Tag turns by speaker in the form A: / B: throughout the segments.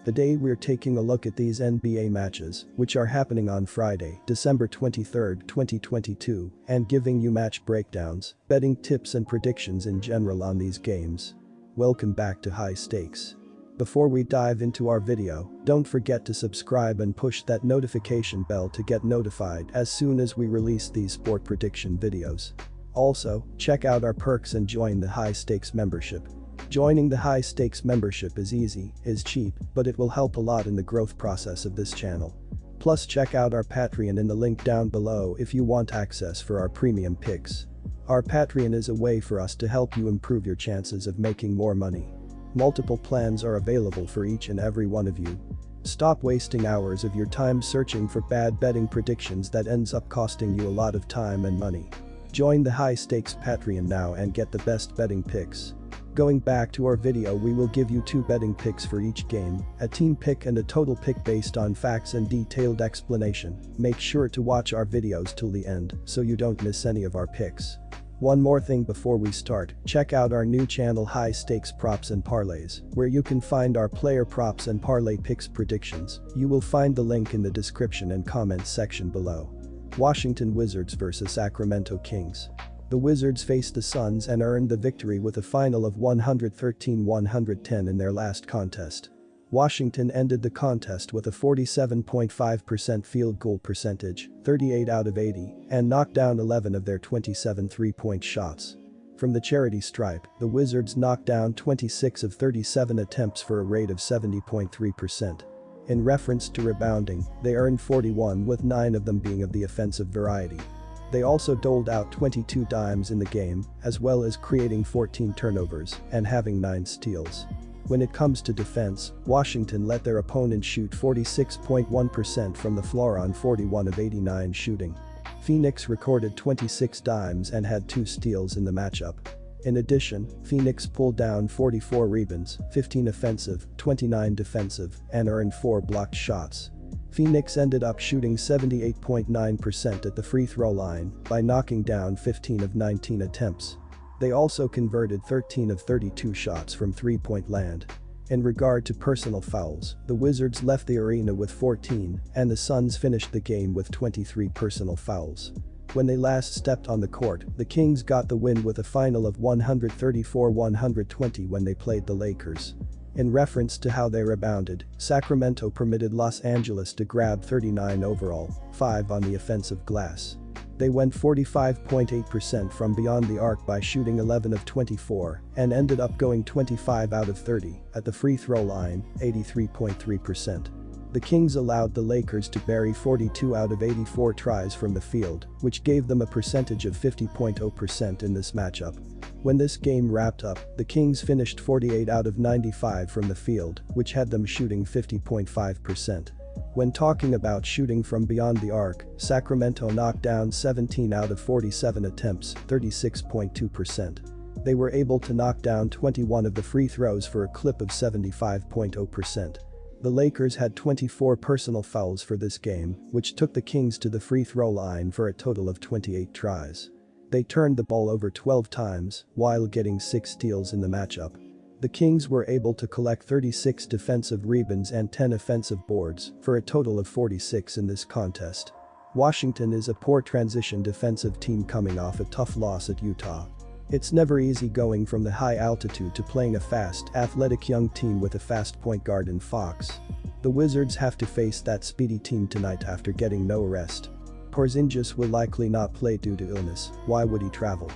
A: Today we're taking a look at these NBA matches, which are happening on Friday, December 23, 2022, and giving you match breakdowns, betting tips and predictions in general on these games. Welcome back to High Stakes. Before we dive into our video, don't forget to subscribe and push that notification bell to get notified as soon as we release these sport prediction videos. Also, check out our perks and join the High Stakes membership. Joining the High Stakes membership is easy, is cheap, but it will help a lot in the growth process of this channel. Plus check out our Patreon in the link down below if you want access for our premium picks. Our Patreon is a way for us to help you improve your chances of making more money. Multiple plans are available for each and every one of you. Stop wasting hours of your time searching for bad betting predictions that ends up costing you a lot of time and money. Join the High Stakes Patreon now and get the best betting picks. Going back to our video, we will give you 2 betting picks for each game, a team pick and a total pick based on facts and detailed explanation. Make sure to watch our videos till the end so you don't miss any of our picks. One more thing before we start, check out our new channel High Stakes Props and Parlays, where you can find our player props and parlay picks predictions. You will find the link in the description and comments section below. Washington Wizards vs Sacramento Kings. The Wizards faced the Suns and earned the victory with a final of 113-110 in their last contest. Washington ended the contest with a 47.5% field goal percentage, 38 out of 80, and knocked down 11 of their 27 three-point shots. From the charity stripe, the Wizards knocked down 26 of 37 attempts for a rate of 70.3%. In reference to rebounding, they earned 41 with 9 of them being of the offensive variety. They also doled out 22 dimes in the game, as well as creating 14 turnovers and having 9 steals. When it comes to defense, Washington let their opponent shoot 46.1% from the floor on 41 of 89 shooting. Phoenix recorded 26 dimes and had 2 steals in the matchup. In addition, Phoenix pulled down 44 rebounds, 15 offensive, 29 defensive, and earned 4 blocked shots. Phoenix ended up shooting 78.9% at the free throw line by knocking down 15 of 19 attempts. They also converted 13 of 32 shots from three-point land. In regard to personal fouls, the Wizards left the arena with 14, and the Suns finished the game with 23 personal fouls. When they last stepped on the court, the Kings got the win with a final of 134-120 when they played the Lakers. In reference to how they rebounded, Sacramento permitted Los Angeles to grab 39 overall, 5 on the offensive glass. They went 45.8% from beyond the arc by shooting 11 of 24 and ended up going 25 out of 30 at the free throw line, 83.3%. The Kings allowed the Lakers to bury 42 out of 84 tries from the field, which gave them a percentage of 50.0% in this matchup. When this game wrapped up, the Kings finished 48 out of 95 from the field, which had them shooting 50.5%. When talking about shooting from beyond the arc, Sacramento knocked down 17 out of 47 attempts, 36.2%. They were able to knock down 21 of the free throws for a clip of 75.0%. The Lakers had 24 personal fouls for this game, which took the Kings to the free throw line for a total of 28 tries. They turned the ball over 12 times, while getting 6 steals in the matchup. The Kings were able to collect 36 defensive rebounds and 10 offensive boards, for a total of 46 in this contest. Washington is a poor transition defensive team coming off a tough loss at Utah. It's never easy going from the high altitude to playing a fast, athletic young team with a fast point guard in Fox. The Wizards have to face that speedy team tonight after getting no rest. Porzingis will likely not play due to illness. Why would he travel?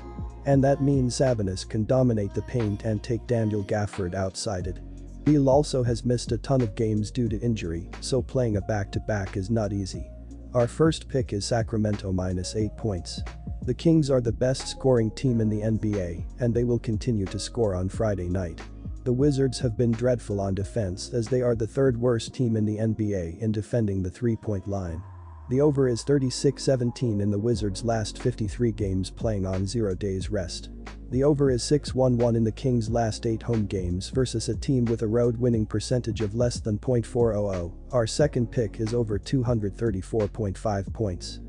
A: And that means Sabonis can dominate the paint and take Daniel Gafford outside it. Beal also has missed a ton of games due to injury, so playing a back-to-back is not easy. Our first pick is Sacramento -8 points. The Kings are the best scoring team in the NBA, and they will continue to score on Friday night. The Wizards have been dreadful on defense as they are the 3rd worst team in the NBA in defending the three-point line. The over is 36-17 in the Wizards' last 53 games playing on 0 days rest. The over is 6-1-1 in the Kings' last 8 home games versus a team with a road winning percentage of less than .400. Our second pick is over 234.5 points.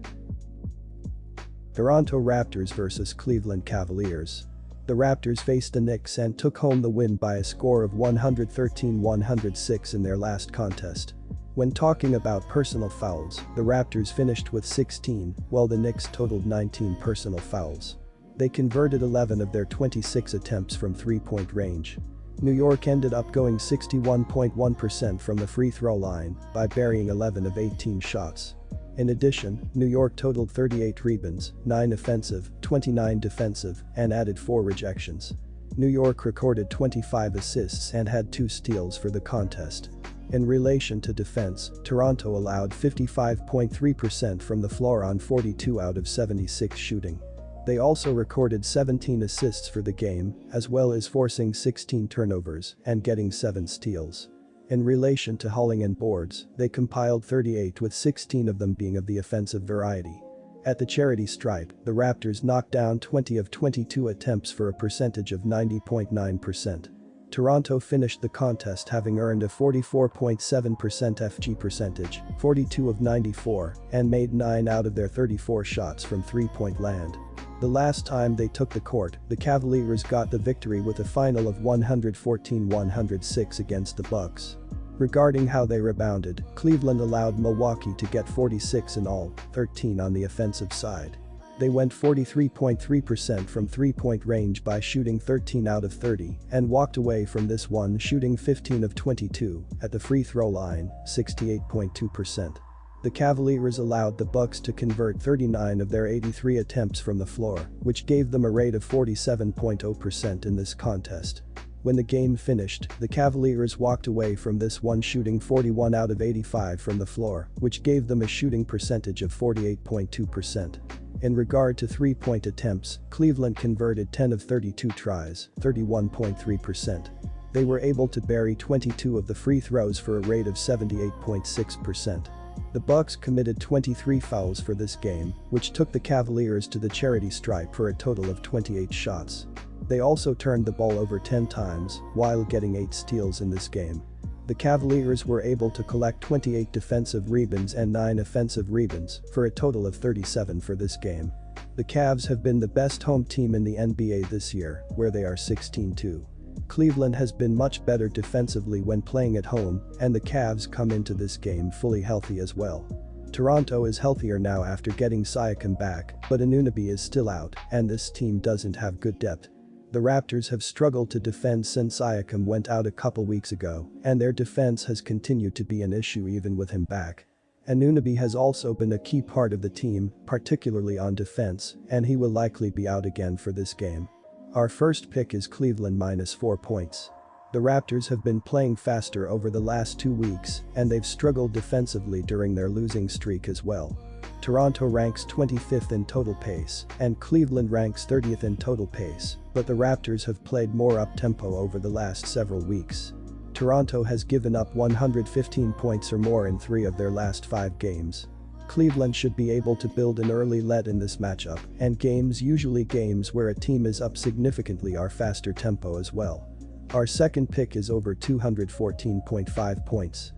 A: Toronto Raptors vs Cleveland Cavaliers. The Raptors faced the Knicks and took home the win by a score of 113-106 in their last contest. When talking about personal fouls, the Raptors finished with 16, while the Knicks totaled 19 personal fouls. They converted 11 of their 26 attempts from three-point range. New York ended up going 61.1% from the free throw line by burying 11 of 18 shots. In addition, New York totaled 38 rebounds, 9 offensive, 29 defensive, and added 4 rejections. New York recorded 25 assists and had 2 steals for the contest. In relation to defense, Toronto allowed 55.3% from the floor on 42 out of 76 shooting. They also recorded 17 assists for the game, as well as forcing 16 turnovers and getting 7 steals. In relation to hauling and boards, they compiled 38 with 16 of them being of the offensive variety. At the charity stripe, the Raptors knocked down 20 of 22 attempts for a percentage of 90.9%. Toronto finished the contest having earned a 44.7% FG percentage, 42 of 94, and made 9 out of their 34 shots from three-point land. The last time they took the court, the Cavaliers got the victory with a final of 114-106 against the Bucks. Regarding how they rebounded, Cleveland allowed Milwaukee to get 46 in all, 13 on the offensive side. They went 43.3% from three-point range by shooting 13 out of 30 and walked away from this one shooting 15 of 22 at the free throw line, 68.2%. The Cavaliers allowed the Bucks to convert 39 of their 83 attempts from the floor, which gave them a rate of 47.0% in this contest. When the game finished, the Cavaliers walked away from this one shooting 41 out of 85 from the floor, which gave them a shooting percentage of 48.2%. In regard to three-point attempts, Cleveland converted 10 of 32 tries, 31.3%. They were able to bury 22 of the free throws for a rate of 78.6%. The Bucks committed 23 fouls for this game, which took the Cavaliers to the charity stripe for a total of 28 shots. They also turned the ball over 10 times, while getting 8 steals in this game. The Cavaliers were able to collect 28 defensive rebounds and 9 offensive rebounds, for a total of 37 for this game. The Cavs have been the best home team in the NBA this year, where they are 16-2. Cleveland has been much better defensively when playing at home, and the Cavs come into this game fully healthy as well. Toronto is healthier now after getting Siakam back, but Anunoby is still out, and this team doesn't have good depth. The Raptors have struggled to defend since Siakam went out a couple weeks ago, and their defense has continued to be an issue even with him back. Anunoby has also been a key part of the team, particularly on defense, and he will likely be out again for this game. Our first pick is Cleveland -4 points. The Raptors have been playing faster over the last 2 weeks, and they've struggled defensively during their losing streak as well. Toronto ranks 25th in total pace, and Cleveland ranks 30th in total pace, but the Raptors have played more up-tempo over the last several weeks. Toronto has given up 115 points or more in 3 of their last 5 games. Cleveland should be able to build an early lead in this matchup, and usually games where a team is up significantly are faster tempo as well. Our second pick is over 214.5 points.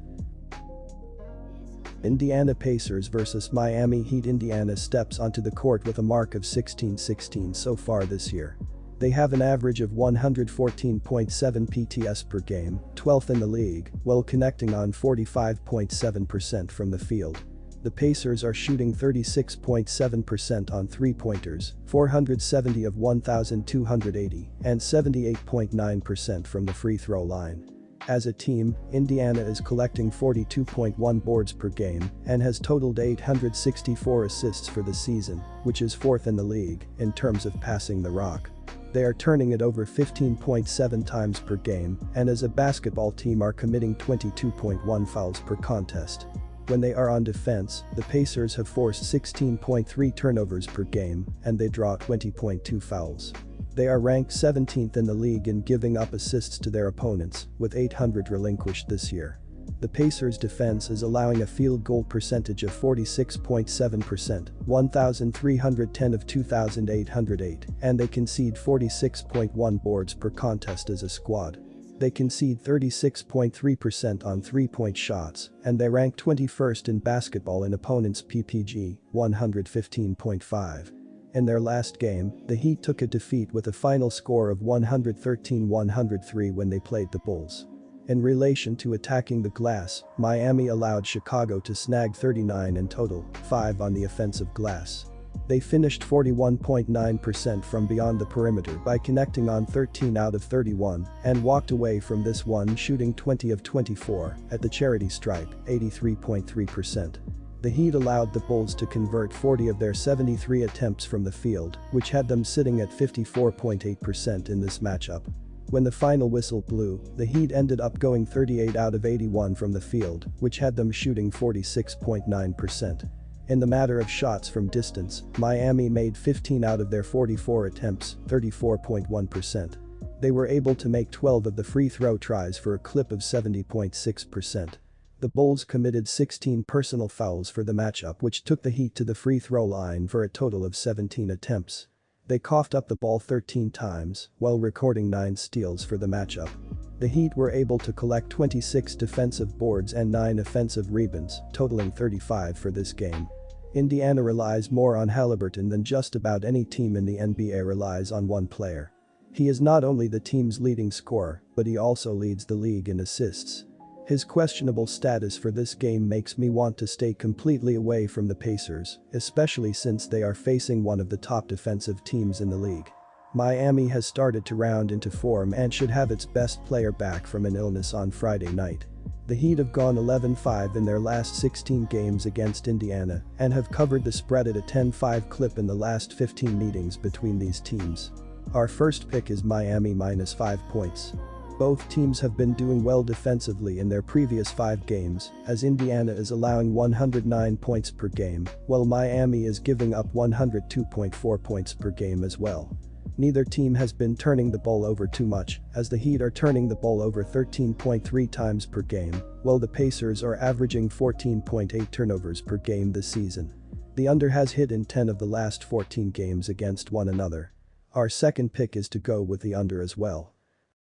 A: Indiana Pacers vs Miami Heat. Indiana steps onto the court with a mark of 16-16 so far this year. They have an average of 114.7 PTS per game, 12th in the league, while connecting on 45.7% from the field. The Pacers are shooting 36.7% on three-pointers, 470 of 1,280, and 78.9% from the free throw line. As a team, Indiana is collecting 42.1 boards per game and has totaled 864 assists for the season, which is 4th in the league in terms of passing the rock. They are turning it over 15.7 times per game and as a basketball team are committing 22.1 fouls per contest. When they are on defense, the Pacers have forced 16.3 turnovers per game and they draw 20.2 fouls. They are ranked 17th in the league in giving up assists to their opponents, with 800 relinquished this year. The Pacers' defense is allowing a field goal percentage of 46.7%, 1,310 of 2,808, and they concede 46.1 boards per contest as a squad. They concede 36.3% on three-point shots, and they rank 21st in basketball in opponents' PPG, 115.5. In their last game, the Heat took a defeat with a final score of 113-103 when they played the Bulls. In relation to attacking the glass, Miami allowed Chicago to snag 39 in total, 5 on the offensive glass. They finished 41.9% from beyond the perimeter by connecting on 13 out of 31 and walked away from this one shooting 20 of 24 at the charity stripe, 83.3%. The Heat allowed the Bulls to convert 40 of their 73 attempts from the field, which had them sitting at 54.8% in this matchup. When the final whistle blew, the Heat ended up going 38 out of 81 from the field, which had them shooting 46.9%. In the matter of shots from distance, Miami made 15 out of their 44 attempts, 34.1%. They were able to make 12 of the free throw tries for a clip of 70.6%. The Bulls committed 16 personal fouls for the matchup, which took the Heat to the free throw line for a total of 17 attempts. They coughed up the ball 13 times while recording 9 steals for the matchup. The Heat were able to collect 26 defensive boards and 9 offensive rebounds, totaling 35 for this game. Indiana relies more on Haliburton than just about any team in the NBA relies on one player. He is not only the team's leading scorer, but he also leads the league in assists. His questionable status for this game makes me want to stay completely away from the Pacers, especially since they are facing one of the top defensive teams in the league. Miami has started to round into form and should have its best player back from an illness on Friday night. The Heat have gone 11-5 in their last 16 games against Indiana and have covered the spread at a 10-5 clip in the last 15 meetings between these teams. Our first pick is Miami -5 points. Both teams have been doing well defensively in their previous 5 games, as Indiana is allowing 109 points per game, while Miami is giving up 102.4 points per game as well. Neither team has been turning the ball over too much, as the Heat are turning the ball over 13.3 times per game, while the Pacers are averaging 14.8 turnovers per game this season. The under has hit in 10 of the last 14 games against one another. Our second pick is to go with the under as well.